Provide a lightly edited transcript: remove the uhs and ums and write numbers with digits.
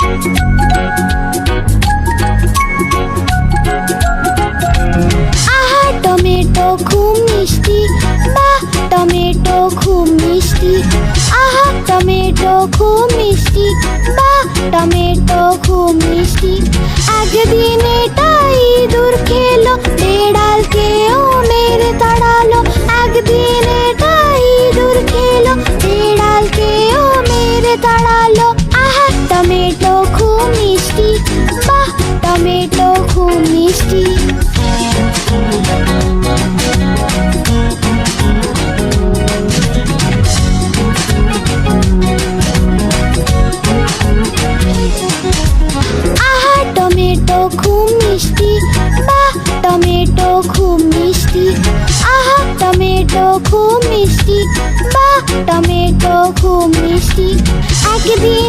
আহা টমেটো খুব মিষ্টি, বাহ টমেটো খুব মিষ্টি। আহা টমেটো খুব মিষ্টি, বাহ টমেটো খুব মিষ্টি। একদিন এটা ইঁদুর খেলো, বেড়ালকেও মেরে তাড়ালো। একদিন এটা ইঁদুর খেলো, বেড়ালকেও মেরে তাড়ালো। আহা টমেটো খুব মিষ্টি, বাহ টমেটো খুব মিষ্টি। আহা টমেটো খুব মিষ্টি, বাহ টমেটো খুব মিষ্টি। আহা টমেটো খুব মিষ্টি, বাহ টমেটো খুব মিষ্টি। একদিন